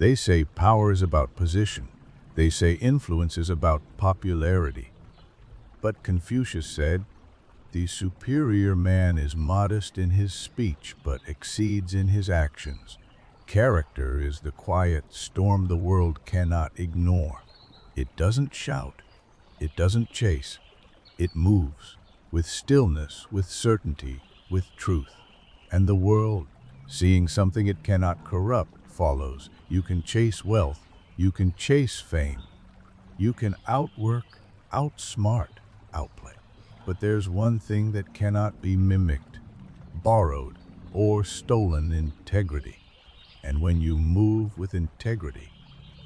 They say power is about position. They say influence is about popularity. But Confucius said, the superior man is modest in his speech, but exceeds in his actions. Character is the quiet storm the world cannot ignore. It doesn't shout. It doesn't chase. It moves with stillness, with certainty, with truth. And the world, seeing something it cannot corrupt, follows. You can chase wealth. You can chase fame. You can outwork, outsmart, outplay. But there's one thing that cannot be mimicked, borrowed, or stolen: integrity. And when you move with integrity,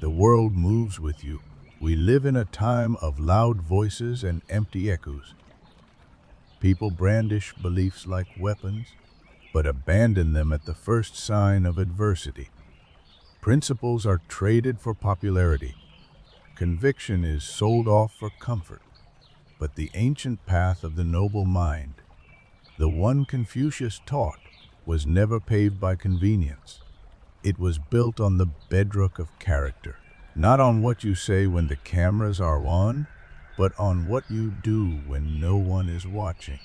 the world moves with you. We live in a time of loud voices and empty echoes. People brandish beliefs like weapons, but abandon them at the first sign of adversity. Principles are traded for popularity. Conviction is sold off for comfort. But the ancient path of the noble mind, the one Confucius taught, was never paved by convenience. It was built on the bedrock of character, not on what you say when the cameras are on, but on what you do when no one is watching.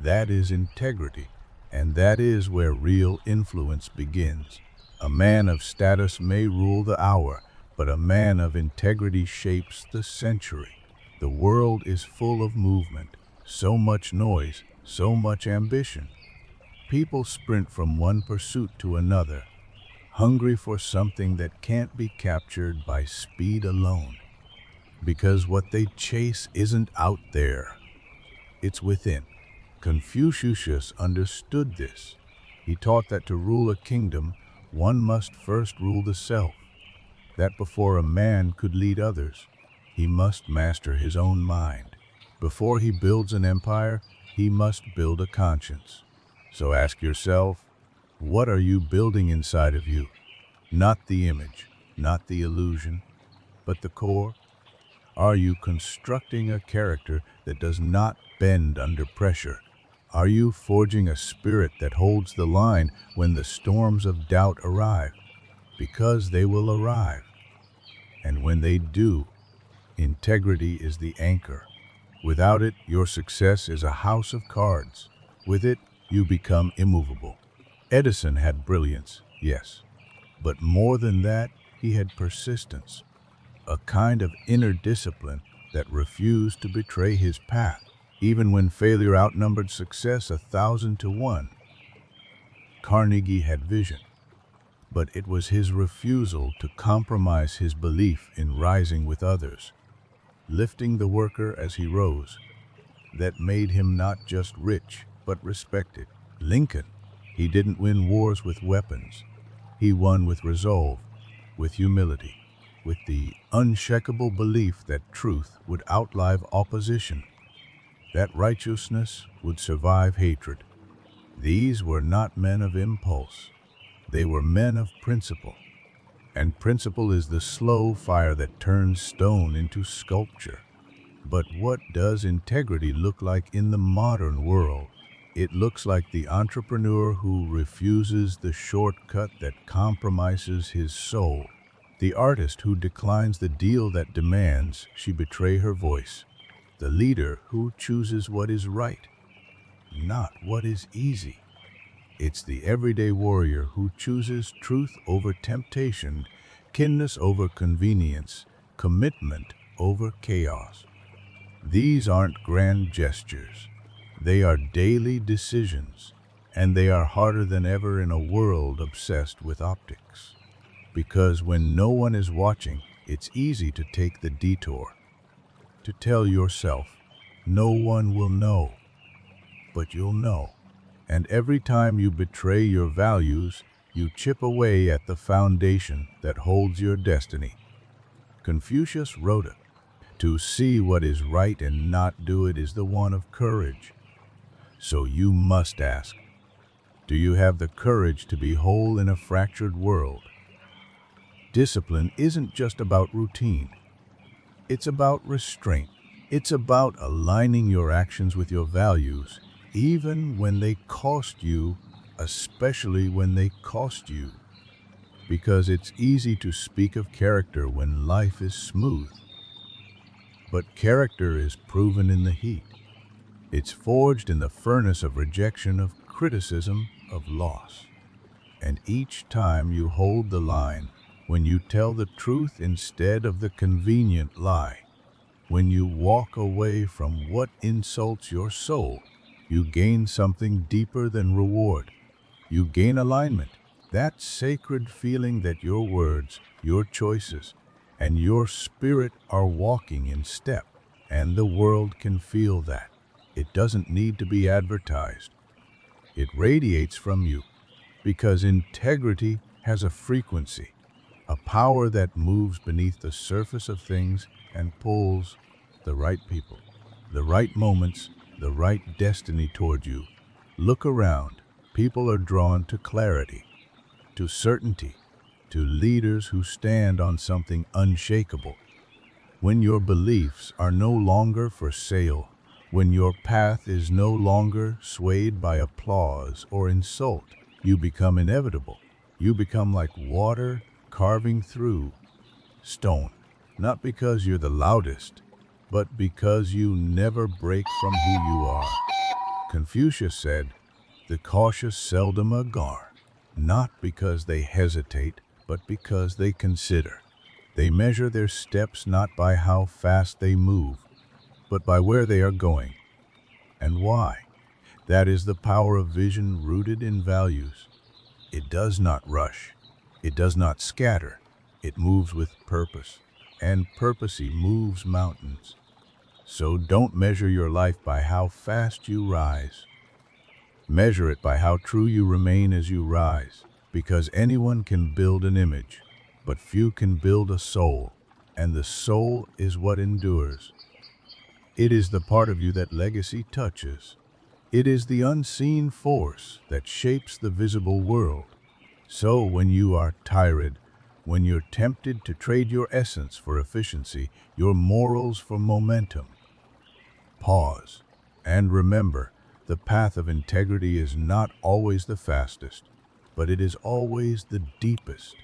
That is integrity, and that is where real influence begins. A man of status may rule the hour, but a man of integrity shapes the century. The world is full of movement, so much noise, so much ambition. People sprint from one pursuit to another, hungry for something that can't be captured by speed alone. Because what they chase isn't out there, it's within. Confucius understood this. He taught that to rule a kingdom, one must first rule the self. That before a man could lead others, he must master his own mind. Before he builds an empire, he must build a conscience. So ask yourself, what are you building inside of you? Not the image, not the illusion, but the core. Are you constructing a character that does not bend under pressure? Are you forging a spirit that holds the line when the storms of doubt arrive? Because they will arrive. And when they do, integrity is the anchor. Without it, your success is a house of cards. With it, you become immovable. Edison had brilliance, yes, but more than that, he had persistence, a kind of inner discipline that refused to betray his path, even when failure outnumbered success 1,000 to 1. Carnegie had vision, but it was his refusal to compromise his belief in rising with others, lifting the worker as he rose, that made him not just rich, but respected. Lincoln, he didn't win wars with weapons. He won with resolve, with humility, with the unshakable belief that truth would outlive opposition, that righteousness would survive hatred. These were not men of impulse. They were men of principle. And principle is the slow fire that turns stone into sculpture. But what does integrity look like in the modern world? It looks like the entrepreneur who refuses the shortcut that compromises his soul, the artist who declines the deal that demands she betray her voice, the leader who chooses what is right, not what is easy. It's the everyday warrior who chooses truth over temptation, kindness over convenience, commitment over chaos. These aren't grand gestures. They are daily decisions, and they are harder than ever in a world obsessed with optics. Because when no one is watching, it's easy to take the detour, to tell yourself, no one will know, but you'll know. And every time you betray your values, you chip away at the foundation that holds your destiny. Confucius wrote it, to see what is right and not do it is the one of courage. So you must ask, do you have the courage to be whole in a fractured world? Discipline isn't just about routine. It's about restraint. It's about aligning your actions with your values, even when they cost you, especially when they cost you. because it's easy to speak of character when life is smooth. But character is proven in the heat. It's forged in the furnace of rejection, of criticism, of loss. And each time you hold the line, when you tell the truth instead of the convenient lie, when you walk away from what insults your soul, you gain something deeper than reward. You gain alignment, that sacred feeling that your words, your choices, and your spirit are walking in step, and the world can feel that. It doesn't need to be advertised. It radiates from you, because integrity has a frequency, a power that moves beneath the surface of things and pulls the right people, the right moments, the right destiny toward you. Look around. People are drawn to clarity, to certainty, to leaders who stand on something unshakable. When your beliefs are no longer for sale, when your path is no longer swayed by applause or insult, you become inevitable. You become like water carving through stone, not because you're the loudest, but because you never break from who you are. Confucius said, "The cautious seldom are, not because they hesitate, but because they consider. They measure their steps not by how fast they move, but by where they are going and why." That is the power of vision rooted in values. It does not rush. It does not scatter. It moves with purpose, and purposey moves mountains. So don't measure your life by how fast you rise. Measure it by how true you remain as you rise, because anyone can build an image, but few can build a soul, and the soul is what endures. It is the part of you that legacy touches. It is the unseen force that shapes the visible world. So when you are tired, when you're tempted to trade your essence for efficiency, your morals for momentum, pause and remember, the path of integrity is not always the fastest, but it is always the deepest.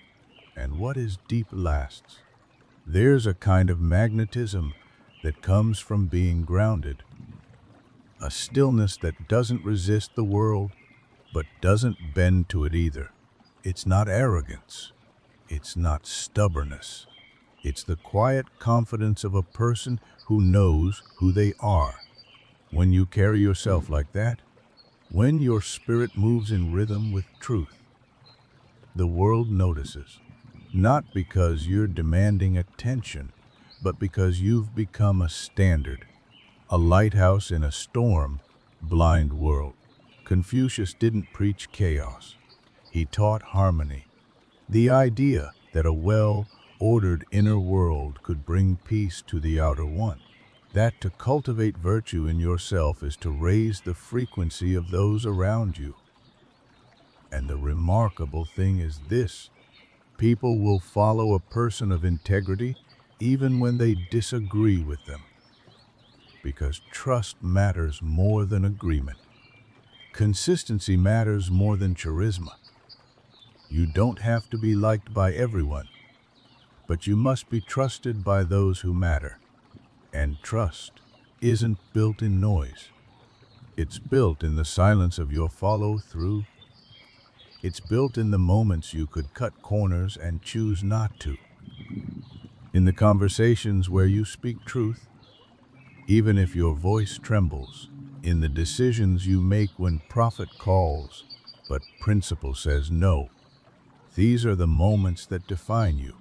And what is deep lasts. There's a kind of magnetism that comes from being grounded, a stillness that doesn't resist the world, but doesn't bend to it either. It's not arrogance. It's not stubbornness. It's the quiet confidence of a person who knows who they are. When you carry yourself like that, when your spirit moves in rhythm with truth, the world notices, not because you're demanding attention, but because you've become a standard, a lighthouse in a storm-blind world. Confucius didn't preach chaos. He taught harmony, the idea that a well-ordered inner world could bring peace to the outer one. That to cultivate virtue in yourself is to raise the frequency of those around you. And the remarkable thing is this: people will follow a person of integrity even when they disagree with them, because trust matters more than agreement. Consistency matters more than charisma. You don't have to be liked by everyone, but you must be trusted by those who matter. And trust isn't built in noise. It's built in the silence of your follow-through. It's built in the moments you could cut corners and choose not to. In the conversations where you speak truth, even if your voice trembles. In the decisions you make when profit calls, but principle says no. These are the moments that define you.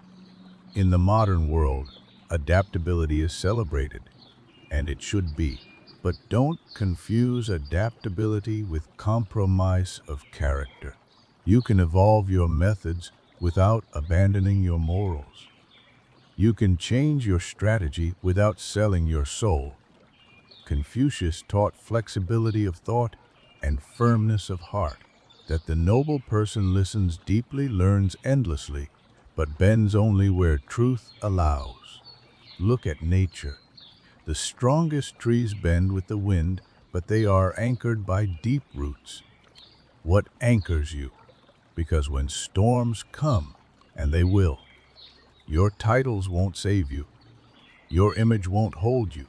In the modern world, adaptability is celebrated, and it should be. But don't confuse adaptability with compromise of character. You can evolve your methods without abandoning your morals. You can change your strategy without selling your soul. Confucius taught flexibility of thought and firmness of heart, that the noble person listens deeply, learns endlessly, but bends only where truth allows. Look at nature. The strongest trees bend with the wind, but they are anchored by deep roots. What anchors you? Because when storms come, and they will. Your titles won't save you. Your image won't hold you.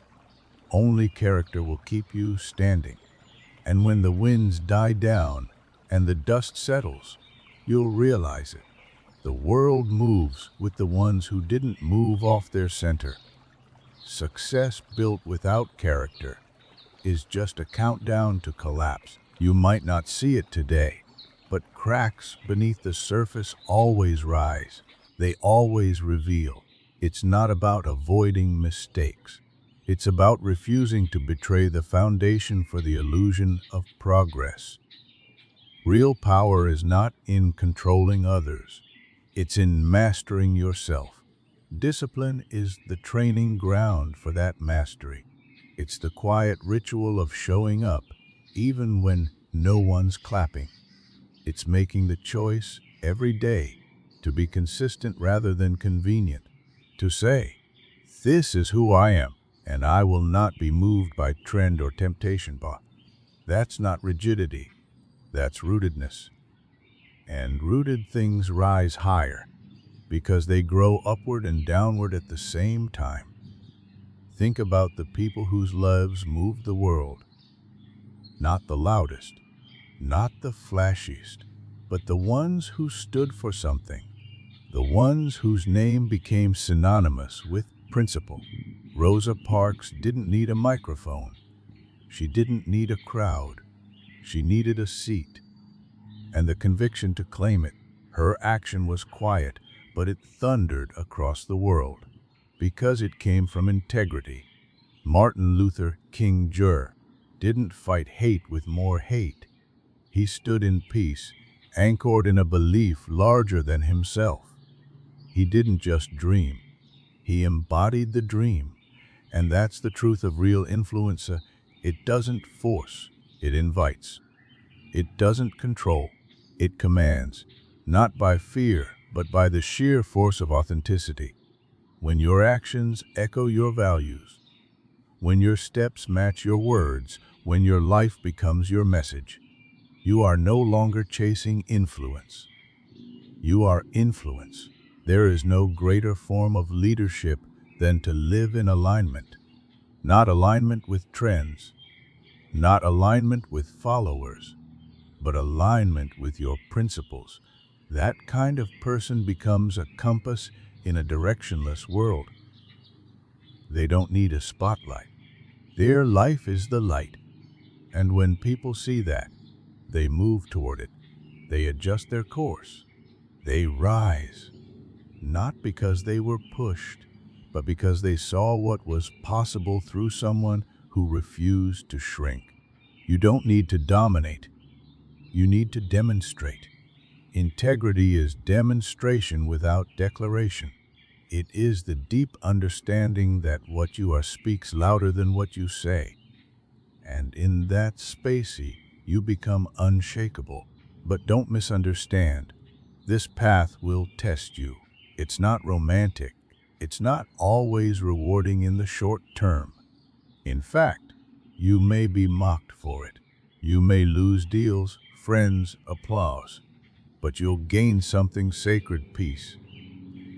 Only character will keep you standing. And when the winds die down and the dust settles, you'll realize it. The world moves with the ones who didn't move off their center. Success built without character is just a countdown to collapse. You might not see it today, but cracks beneath the surface always rise. They always reveal. It's not about avoiding mistakes. It's about refusing to betray the foundation for the illusion of progress. Real power is not in controlling others. It's in mastering yourself. Discipline is the training ground for that mastery. It's the quiet ritual of showing up, even when no one's clapping. It's making the choice every day to be consistent rather than convenient. To say, this is who I am, and I will not be moved by trend or temptation. That's not rigidity, that's rootedness. And rooted things rise higher because they grow upward and downward at the same time. Think about the people whose lives moved the world. Not the loudest, not the flashiest, but the ones who stood for something. The ones whose name became synonymous with principle. Rosa Parks didn't need a microphone. She didn't need a crowd. She needed a seat and the conviction to claim it. Her action was quiet, but it thundered across the world because it came from integrity. Martin Luther King Jr. didn't fight hate with more hate. He stood in peace, anchored in a belief larger than himself. He didn't just dream. He embodied the dream. And that's the truth of real influence. It doesn't force, it invites. It doesn't control, it commands. Not by fear, but by the sheer force of authenticity. When your actions echo your values, when your steps match your words, when your life becomes your message, you are no longer chasing influence. You are influence. There is no greater form of leadership than to live in alignment. Not alignment with trends, not alignment with followers, but alignment with your principles. That kind of person becomes a compass in a directionless world. They don't need a spotlight. Their life is the light. And when people see that, they move toward it. They adjust their course. They rise. Not because they were pushed, but because they saw what was possible through someone who refused to shrink. You don't need to dominate. You need to demonstrate. Integrity is demonstration without declaration. It is the deep understanding that what you are speaks louder than what you say. And in that spacey, you become unshakable. But don't misunderstand. This path will test you. It's not romantic. It's not always rewarding in the short term. In fact, you may be mocked for it. You may lose deals, friends, applause. But you'll gain something sacred: peace.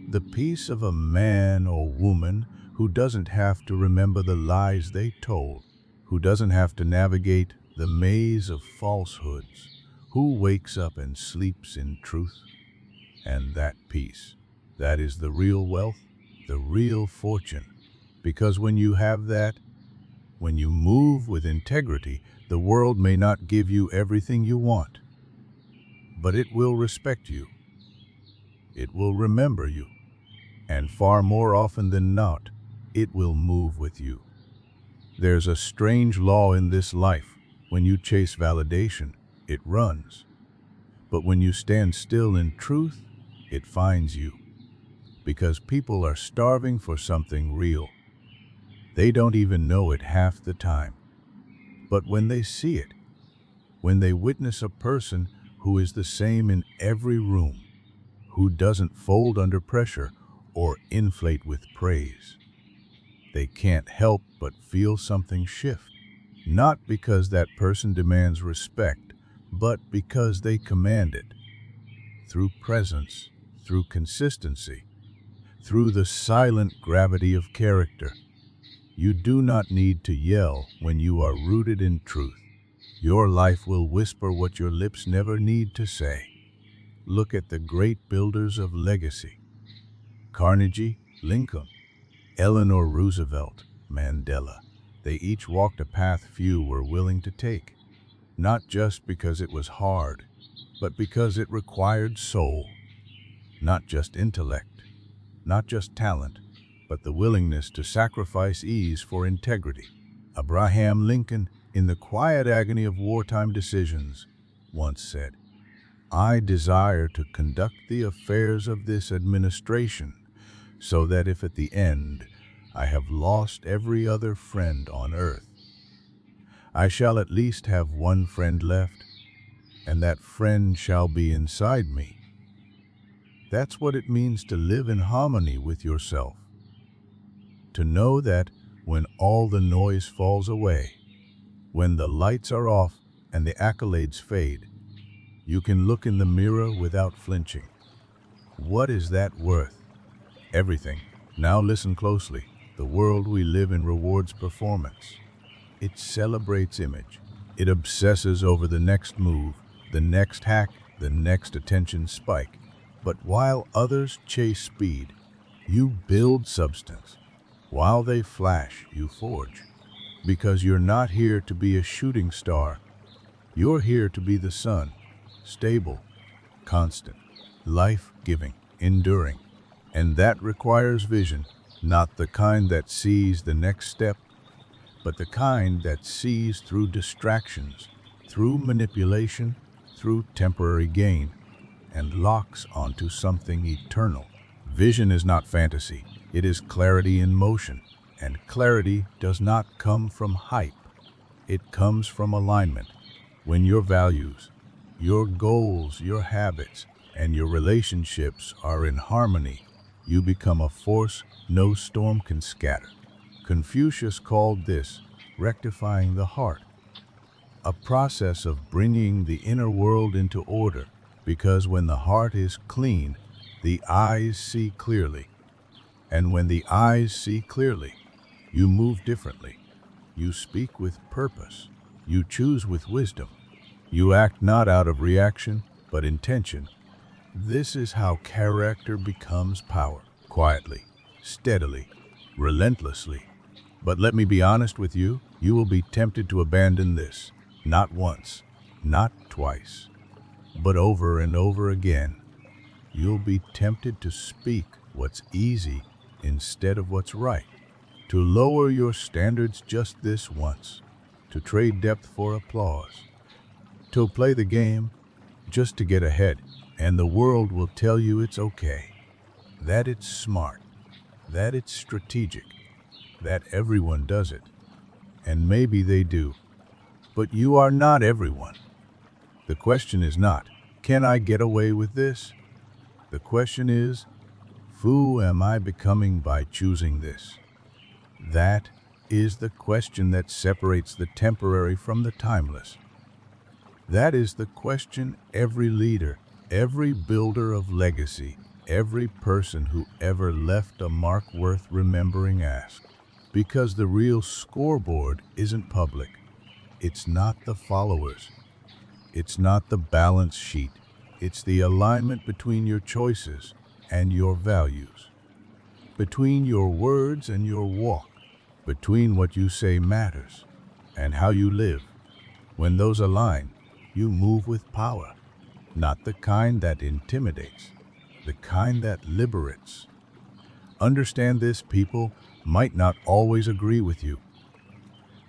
The peace of a man or woman who doesn't have to remember the lies they told, who doesn't have to navigate the maze of falsehoods, who wakes up and sleeps in truth. And that peace, that is the real wealth, the real fortune. Because when you have that, when you move with integrity, the world may not give you everything you want, but it will respect you. It will remember you. And far more often than not, it will move with you. There's a strange law in this life. When you chase validation, it runs. But when you stand still in truth, it finds you. Because people are starving for something real. They don't even know it half the time. But when they see it, when they witness a person who is the same in every room, who doesn't fold under pressure or inflate with praise, they can't help but feel something shift. Not because that person demands respect, but because they command it. Through presence, through consistency, through the silent gravity of character. You do not need to yell when you are rooted in truth. Your life will whisper what your lips never need to say. Look at the great builders of legacy: Carnegie, Lincoln, Eleanor Roosevelt, Mandela. They each walked a path few were willing to take, not just because it was hard, but because it required soul. Not just intellect, not just talent, but the willingness to sacrifice ease for integrity. Abraham Lincoln, in the quiet agony of wartime decisions, once said, "I desire to conduct the affairs of this administration so that if at the end I have lost every other friend on earth, I shall at least have one friend left, and that friend shall be inside me." That's what it means to live in harmony with yourself. To know that when all the noise falls away, when the lights are off and the accolades fade, you can look in the mirror without flinching. What is that worth? Everything. Now listen closely. The world we live in rewards performance. It celebrates image. It obsesses over the next move, the next hack, the next attention spike. But while others chase speed, you build substance. While they flash, you forge. Because you're not here to be a shooting star. You're here to be the sun, stable, constant, life-giving, enduring. And that requires vision, not the kind that sees the next step, but the kind that sees through distractions, through manipulation, through temporary gain, and locks onto something eternal. Vision is not fantasy, it is clarity in motion, and clarity does not come from hype. It comes from alignment. When your values, your goals, your habits, and your relationships are in harmony, you become a force no storm can scatter. Confucius called this rectifying the heart, a process of bringing the inner world into order, because when the heart is clean, the eyes see clearly. And when the eyes see clearly, you move differently. You speak with purpose. You choose with wisdom. You act not out of reaction, but intention. This is how character becomes power, quietly, steadily, relentlessly. But let me be honest with you, you will be tempted to abandon this, not once, not twice, but over and over again. You'll be tempted to speak what's easy instead of what's right, to lower your standards just this once, to trade depth for applause, to play the game just to get ahead, and the world will tell you it's okay, that it's smart, that it's strategic, that everyone does it. And maybe they do, but you are not everyone. The question is not, can I get away with this? The question is, who am I becoming by choosing this? That is the question that separates the temporary from the timeless. That is the question every leader, every builder of legacy, every person who ever left a mark worth remembering asks. Because the real scoreboard isn't public. It's not the followers. It's not the balance sheet. It's the alignment between your choices and your values, between your words and your walk, between what you say matters and how you live. When those align, you move with power, not the kind that intimidates, the kind that liberates. Understand this: people might not always agree with you.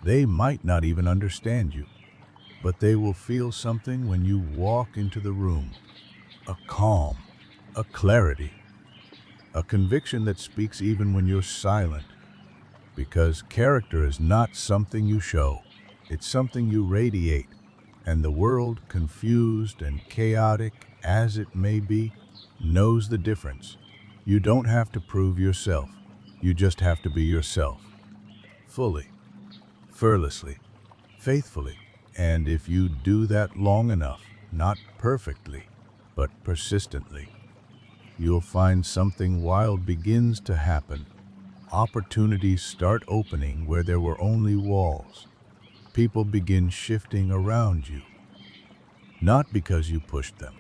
They might not even understand you, but they will feel something when you walk into the room. A calm, a clarity, a conviction that speaks even when you're silent. Because character is not something you show, it's something you radiate. And the world, confused and chaotic as it may be, knows the difference. You don't have to prove yourself. You just have to be yourself. Fully, fearlessly, faithfully. And if you do that long enough, not perfectly, but persistently, you'll find something wild begins to happen. Opportunities start opening where there were only walls. People begin shifting around you, not because you pushed them,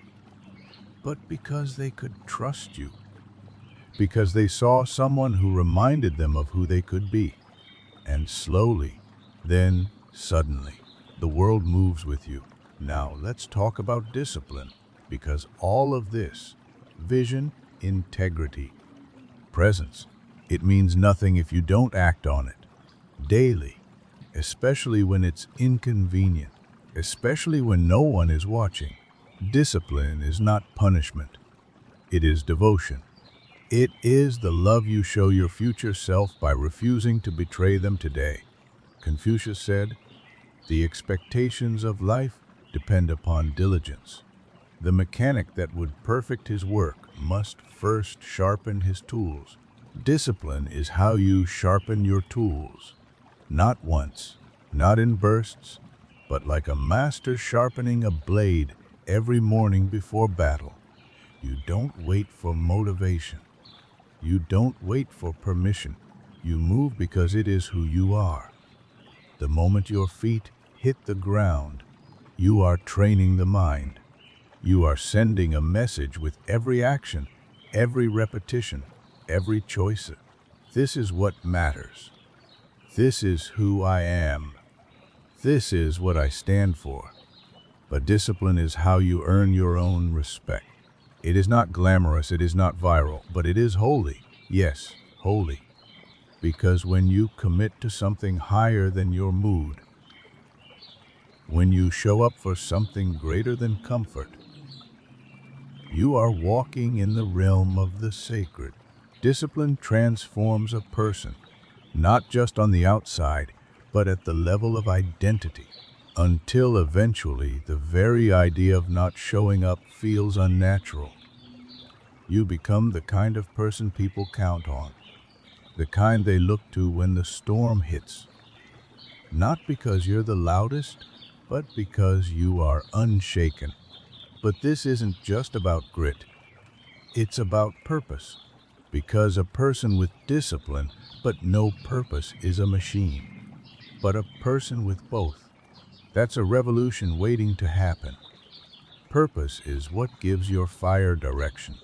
but because they could trust you, because they saw someone who reminded them of who they could be. And slowly, then suddenly, the world moves with you. Now let's talk about discipline, because all of this, vision, integrity, presence, it means nothing if you don't act on it daily, especially when it's inconvenient, especially when no one is watching. Discipline is not punishment. It is devotion. It is the love you show your future self by refusing to betray them today. Confucius said, "The expectations of life depend upon diligence. The mechanic that would perfect his work must first sharpen his tools." Discipline is how you sharpen your tools. Not once, not in bursts, but like a master sharpening a blade every morning before battle. You don't wait for motivation. You don't wait for permission. You move because it is who you are. The moment your feet hit the ground, you are training the mind. You are sending a message with every action, every repetition, every choice. This is what matters. This is who I am. This is what I stand for. But discipline is how you earn your own respect. It is not glamorous, it is not viral, but it is holy. Yes, holy. Because when you commit to something higher than your mood, when you show up for something greater than comfort, you are walking in the realm of the sacred. Discipline transforms a person, not just on the outside, but at the level of identity, until eventually the very idea of not showing up feels unnatural. You become the kind of person people count on, the kind they look to when the storm hits. Not because you're the loudest, but because you are unshaken. But this isn't just about grit, it's about purpose. Because a person with discipline but no purpose is a machine. But a person with both, that's a revolution waiting to happen. Purpose is what gives your fire direction.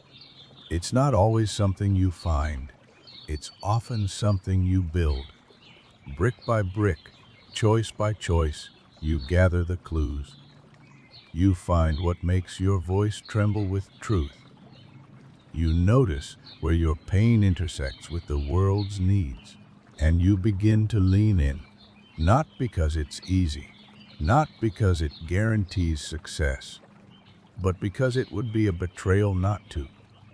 It's not always something you find. It's often something you build. Brick by brick, choice by choice, you gather the clues. You find what makes your voice tremble with truth. You notice where your pain intersects with the world's needs, and you begin to lean in, not because it's easy, not because it guarantees success, but because it would be a betrayal not to.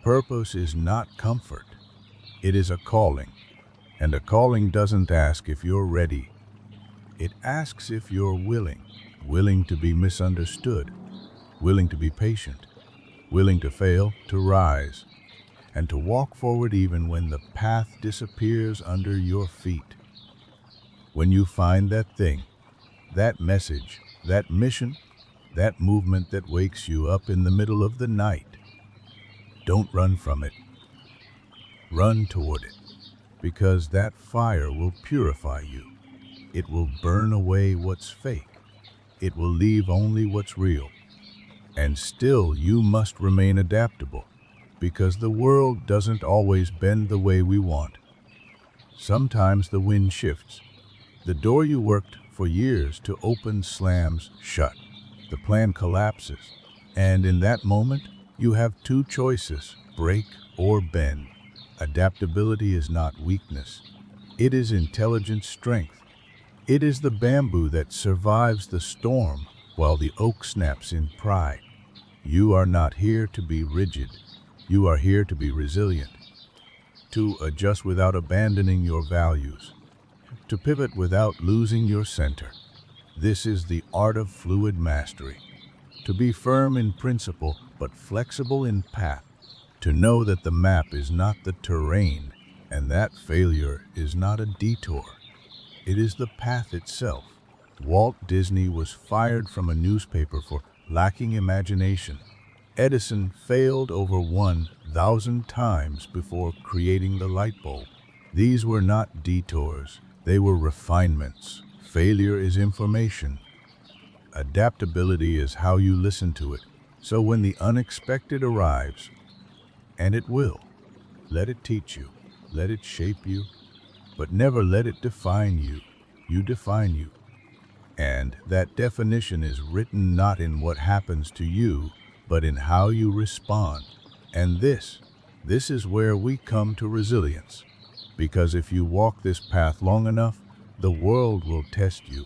Purpose is not comfort. It is a calling, and a calling doesn't ask if you're ready. It asks if you're willing to be misunderstood, willing to be patient, willing to fail, to rise, and to walk forward even when the path disappears under your feet. When you find that thing, that message, that mission, that movement that wakes you up in the middle of the night, don't run from it. Run toward it, because that fire will purify you. It will burn away what's fake. It will leave only what's real. And still, you must remain adaptable, because the world doesn't always bend the way we want. Sometimes the wind shifts. The door you worked for years to open slams shut. The plan collapses. And in that moment, you have two choices: break or bend. Adaptability is not weakness. It is intelligent strength. It is the bamboo that survives the storm while the oak snaps in pride. You are not here to be rigid. You are here to be resilient, to adjust without abandoning your values, to pivot without losing your center. This is the art of fluid mastery. To be firm in principle but flexible in path. To know that the map is not the terrain and that failure is not a detour. It is the path itself. Walt Disney was fired from a newspaper for lacking imagination. Edison failed over one 1,000 times before creating the light bulb. These were not detours, they were refinements. Failure is information. Adaptability is how you listen to it. So when the unexpected arrives, and it will, let it teach you, let it shape you, but never let it define you. You define you. And that definition is written not in what happens to you, but in how you respond. And this is where we come to resilience. Because if you walk this path long enough, the world will test you.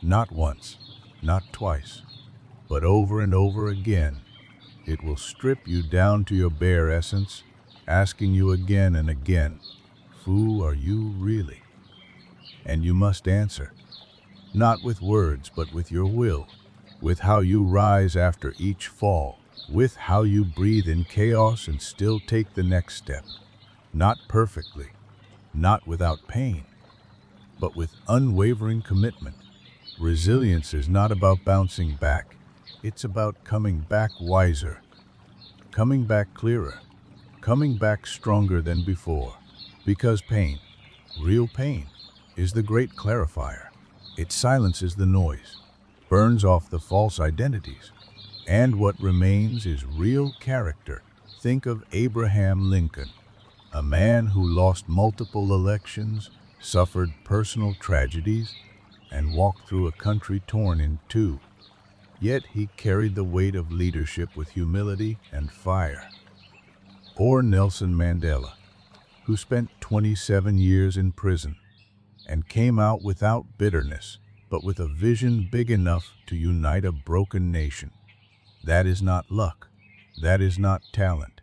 Not once, not twice, but over and over again. It will strip you down to your bare essence, asking you again and again, who are you really? And you must answer, not with words, but with your will, with how you rise after each fall, with how you breathe in chaos and still take the next step. Not perfectly, not without pain, but with unwavering commitment. Resilience is not about bouncing back. It's about coming back wiser, coming back clearer, coming back stronger than before. Because pain, real pain, is the great clarifier. It silences the noise, burns off the false identities, and what remains is real character. Think of Abraham Lincoln, a man who lost multiple elections, suffered personal tragedies, and walked through a country torn in two. Yet he carried the weight of leadership with humility and fire. Or Nelson Mandela, who spent 27 years in prison and came out without bitterness, but with a vision big enough to unite a broken nation. That is not luck. That is not talent.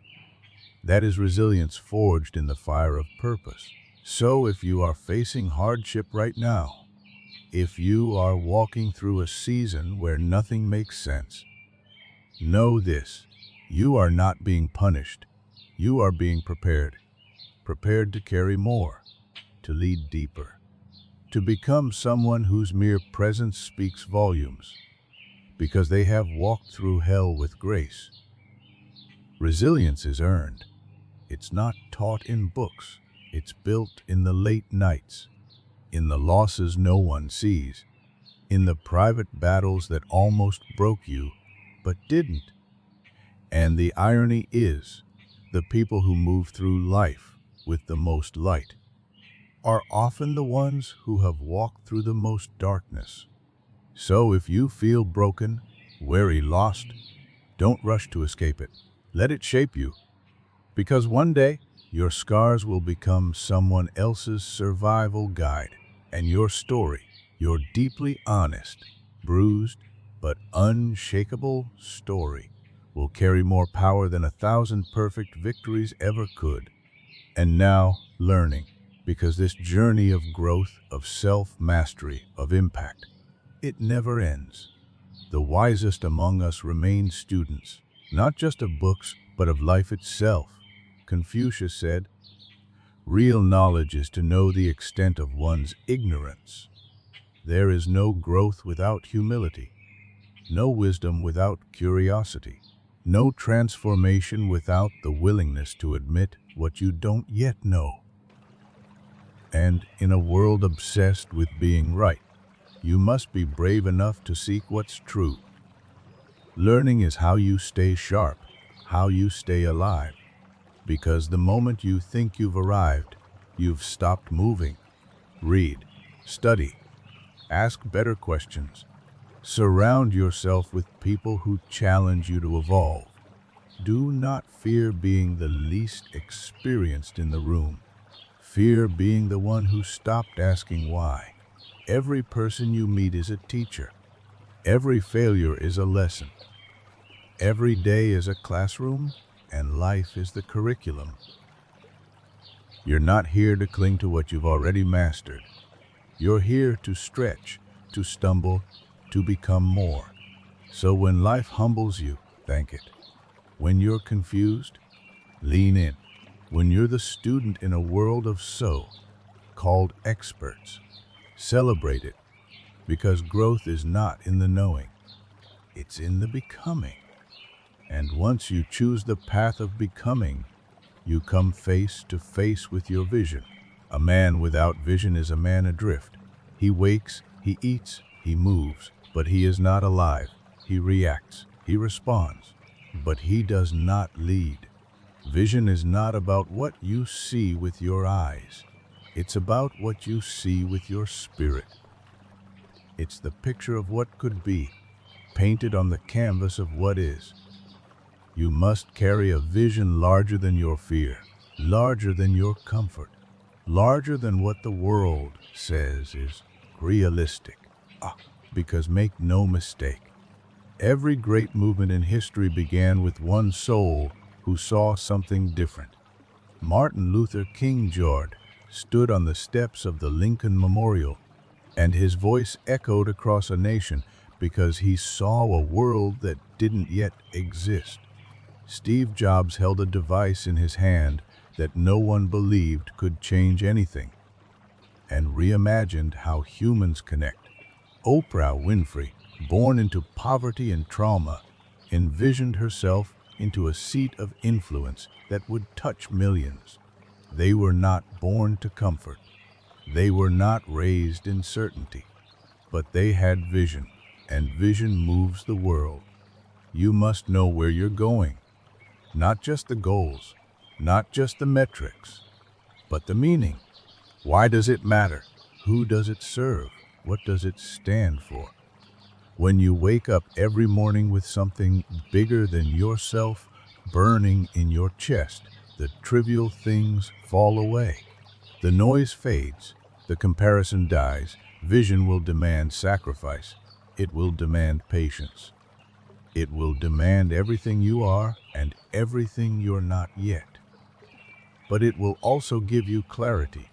That is resilience forged in the fire of purpose. So if you are facing hardship right now, if you are walking through a season where nothing makes sense, know this: you are not being punished. You are being prepared. Prepared to carry more, to lead deeper, to become someone whose mere presence speaks volumes, because they have walked through hell with grace. Resilience is earned. It's not taught in books. It's built in the late nights, in the losses no one sees, in the private battles that almost broke you, but didn't. And the irony is, the people who move through life with the most light are often the ones who have walked through the most darkness. So if you feel broken, weary, lost, don't rush to escape it. Let it shape you. Because one day, your scars will become someone else's survival guide. And your story, your deeply honest, bruised, but unshakable story, will carry more power than 1,000 perfect victories ever could. And now, learning, because this journey of growth, of self-mastery, of impact, it never ends. The wisest among us remain students, not just of books, but of life itself. Confucius said, "Real knowledge is to know the extent of one's ignorance." There is no growth without humility, no wisdom without curiosity, no transformation without the willingness to admit what you don't yet know. And in a world obsessed with being right, you must be brave enough to seek what's true. Learning is how you stay sharp, how you stay alive. Because the moment you think you've arrived, you've stopped moving. Read, study, ask better questions. Surround yourself with people who challenge you to evolve. Do not fear being the least experienced in the room. Fear being the one who stopped asking why. Every person you meet is a teacher. Every failure is a lesson. Every day is a classroom, and life is the curriculum. You're not here to cling to what you've already mastered. You're here to stretch, to stumble, to become more. So when life humbles you, thank it. When you're confused, lean in. When you're the student in a world of so-called experts, celebrate it, because growth is not in the knowing, it's in the becoming. And once you choose the path of becoming, you come face to face with your vision. A man without vision is a man adrift. He wakes, he eats, he moves, but he is not alive. He reacts, he responds, but he does not lead. Vision is not about what you see with your eyes. It's about what you see with your spirit. It's the picture of what could be, painted on the canvas of what is. You must carry a vision larger than your fear, larger than your comfort, larger than what the world says is realistic. Because make no mistake, every great movement in history began with one soul who saw something different. Martin Luther King Jr. stood on the steps of the Lincoln Memorial, and his voice echoed across a nation because he saw a world that didn't yet exist. Steve Jobs held a device in his hand that no one believed could change anything, and reimagined how humans connect. Oprah Winfrey, born into poverty and trauma, envisioned herself into a seat of influence that would touch millions. They were not born to comfort. They were not raised in certainty. But they had vision, and vision moves the world. You must know where you're going. Not just the goals, not just the metrics, but the meaning. Why does it matter? Who does it serve? What does it stand for? When you wake up every morning with something bigger than yourself burning in your chest, the trivial things fall away. The noise fades, the comparison dies. Vision will demand sacrifice. It will demand patience. It will demand everything you are and everything you're not yet. But it will also give you clarity.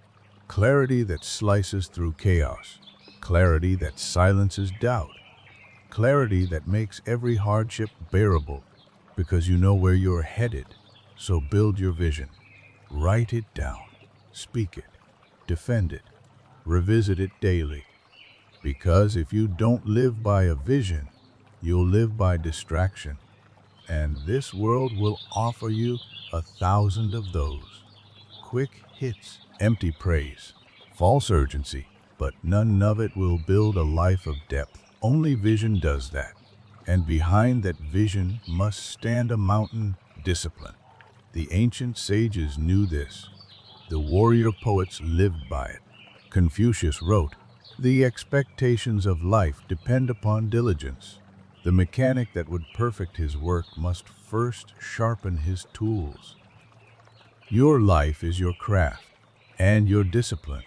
Clarity that slices through chaos. Clarity that silences doubt. Clarity that makes every hardship bearable because you know where you're headed. So build your vision. Write it down. Speak it. Defend it. Revisit it daily. Because if you don't live by a vision, you'll live by distraction. And this world will offer you 1,000 of those. Quick hits, empty praise, false urgency, but none of it will build a life of depth. Only vision does that. And behind that vision must stand a mountain: discipline. The ancient sages knew this. The warrior poets lived by it. Confucius wrote, "The expectations of life depend upon diligence." The mechanic that would perfect his work must first sharpen his tools. Your life is your craft and your discipline.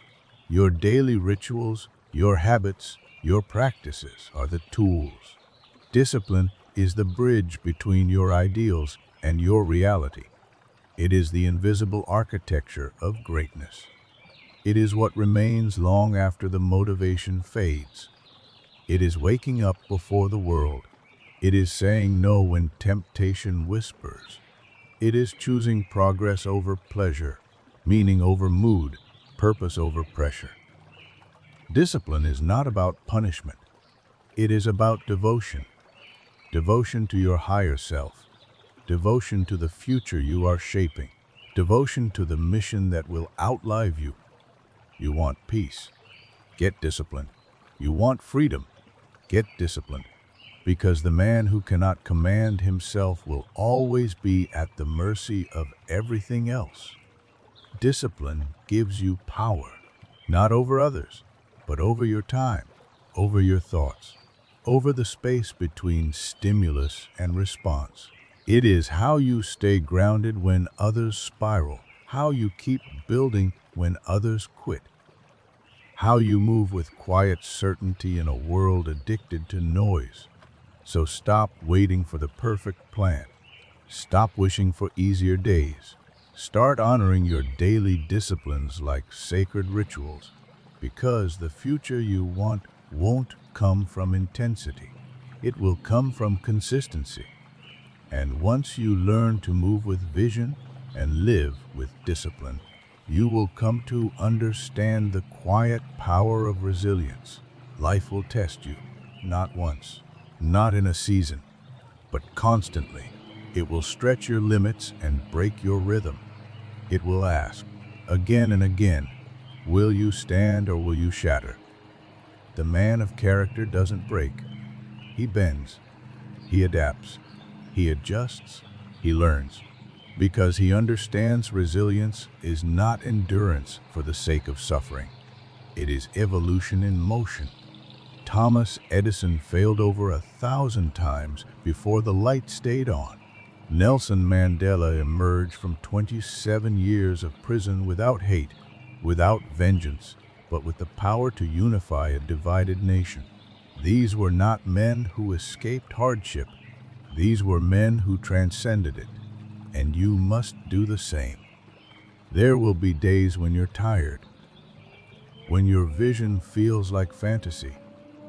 Your daily rituals, your habits, your practices are the tools. Discipline is the bridge between your ideals and your reality. It is the invisible architecture of greatness. It is what remains long after the motivation fades. It is waking up before the world. It is saying no when temptation whispers. It is choosing progress over pleasure, meaning over mood, purpose over pressure. Discipline is not about punishment. It is about devotion. Devotion to your higher self. Devotion to the future you are shaping. Devotion to the mission that will outlive you. You want peace? Get disciplined. You want freedom? Get disciplined. Because the man who cannot command himself will always be at the mercy of everything else. Discipline gives you power, not over others, but over your time, over your thoughts, over the space between stimulus and response. It is how you stay grounded when others spiral, how you keep building when others quit, how you move with quiet certainty in a world addicted to noise. So stop waiting for the perfect plan. Stop wishing for easier days. Start honoring your daily disciplines like sacred rituals, because the future you want won't come from intensity. It will come from consistency. And once you learn to move with vision and live with discipline, you will come to understand the quiet power of resilience. Life will test you, not once, not in a season, but constantly. It will stretch your limits and break your rhythm. It will ask, again and again, will you stand or will you shatter? The man of character doesn't break. He bends. He adapts. He adjusts. He learns. Because he understands resilience is not endurance for the sake of suffering. It is evolution in motion. Thomas Edison failed over 1,000 times before the light stayed on. Nelson Mandela emerged from 27 years of prison without hate, without vengeance, but with the power to unify a divided nation. These were not men who escaped hardship. These were men who transcended it. And you must do the same. There will be days when you're tired, when your vision feels like fantasy,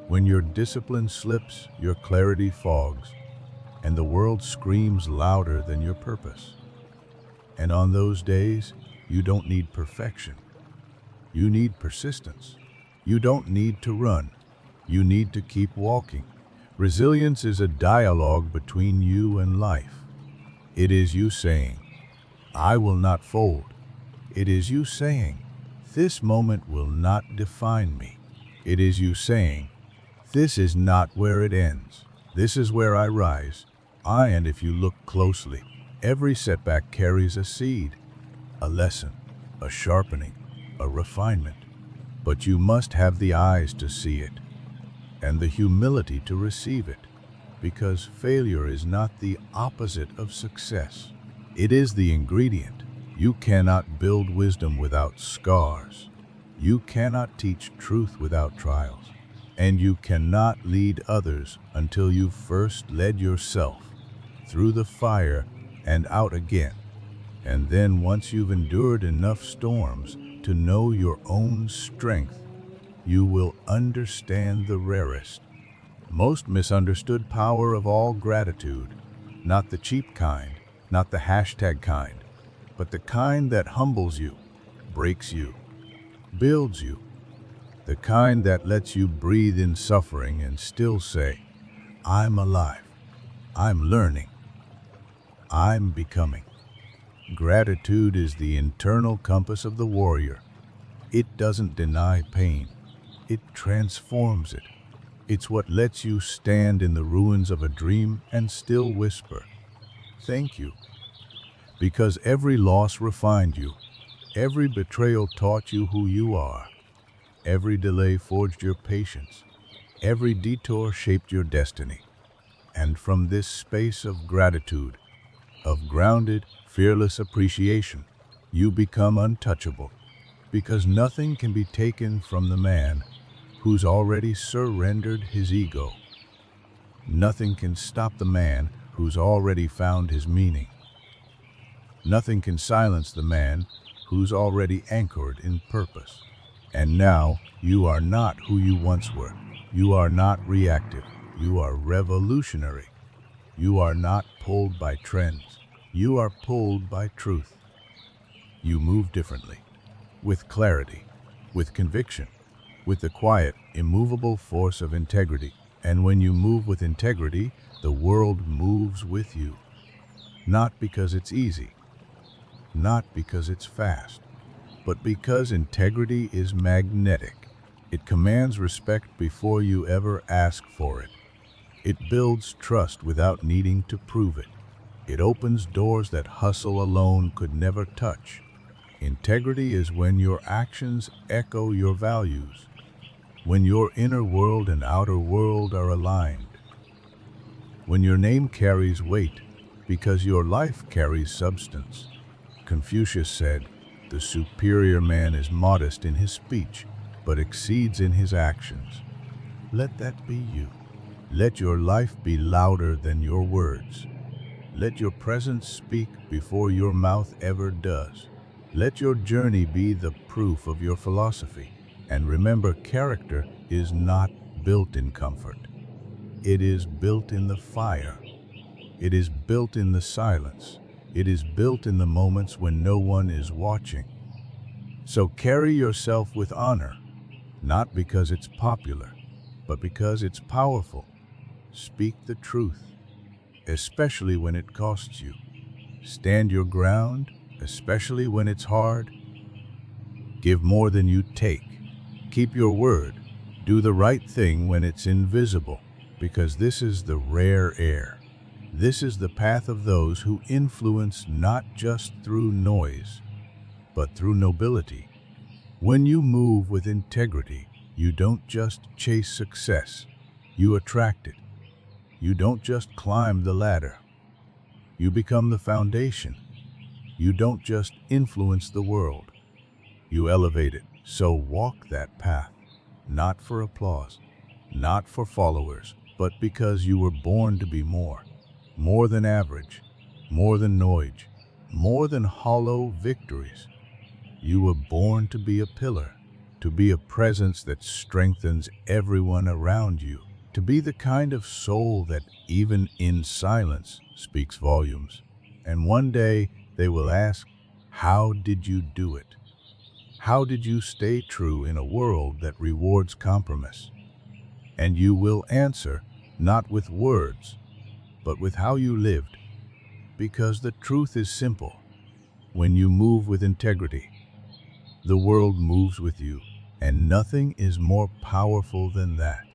when your discipline slips, your clarity fogs, and the world screams louder than your purpose. And on those days, you don't need perfection. You need persistence. You don't need to run. You need to keep walking. Resilience is a dialogue between you and life. It is you saying, I will not fold. It is you saying, this moment will not define me. It is you saying, this is not where it ends. This is where I rise. And if you look closely, every setback carries a seed, a lesson, a sharpening, a refinement. But you must have the eyes to see it and the humility to receive it. Because failure is not the opposite of success. It is the ingredient. You cannot build wisdom without scars. You cannot teach truth without trials. And you cannot lead others until you've first led yourself through the fire and out again. And then once you've endured enough storms to know your own strength, you will understand the rarest, most misunderstood power of all gratitude, not the cheap kind, not the hashtag kind, but the kind that humbles you, breaks you, builds you, the kind that lets you breathe in suffering and still say, I'm alive, I'm learning, I'm becoming. Gratitude is the internal compass of the warrior. It doesn't deny pain, it transforms it. It's what lets you stand in the ruins of a dream and still whisper, thank you. Because every loss refined you, every betrayal taught you who you are, every delay forged your patience, every detour shaped your destiny. And from this space of gratitude, of grounded, fearless appreciation, you become untouchable, because nothing can be taken from the man who's already surrendered his ego. Nothing can stop the man who's already found his meaning. Nothing can silence the man who's already anchored in purpose. And now, you are not who you once were. You are not reactive. You are revolutionary. You are not pulled by trends. You are pulled by truth. You move differently, with clarity, with conviction, with the quiet, immovable force of integrity. And when you move with integrity, the world moves with you. Not because it's easy, not because it's fast, but because integrity is magnetic. It commands respect before you ever ask for it. It builds trust without needing to prove it. It opens doors that hustle alone could never touch. Integrity is when your actions echo your values, when your inner world and outer world are aligned, when your name carries weight because your life carries substance. Confucius said, the superior man is modest in his speech, but exceeds in his actions. Let that be you. Let your life be louder than your words. Let your presence speak before your mouth ever does. Let your journey be the proof of your philosophy. And remember, character is not built in comfort. It is built in the fire. It is built in the silence. It is built in the moments when no one is watching. So carry yourself with honor, not because it's popular, but because it's powerful. Speak the truth. especially when it costs you. Stand your ground, especially when it's hard. Give more than you take. Keep your word. Do the right thing when it's invisible, because this is the rare air. This is the path of those who influence not just through noise, but through nobility. When you move with integrity, you don't just chase success, you attract it. You don't just climb the ladder, you become the foundation. You don't just influence the world, you elevate it. So walk that path, not for applause, not for followers, but because you were born to be more. More than average, more than noise, more than hollow victories. You were born to be a pillar, to be a presence that strengthens everyone around you, to be the kind of soul that, even in silence, speaks volumes. And one day they will ask, how did you do it? How did you stay true in a world that rewards compromise? And you will answer, not with words, but with how you lived. Because the truth is simple. When you move with integrity, the world moves with you, and nothing is more powerful than that.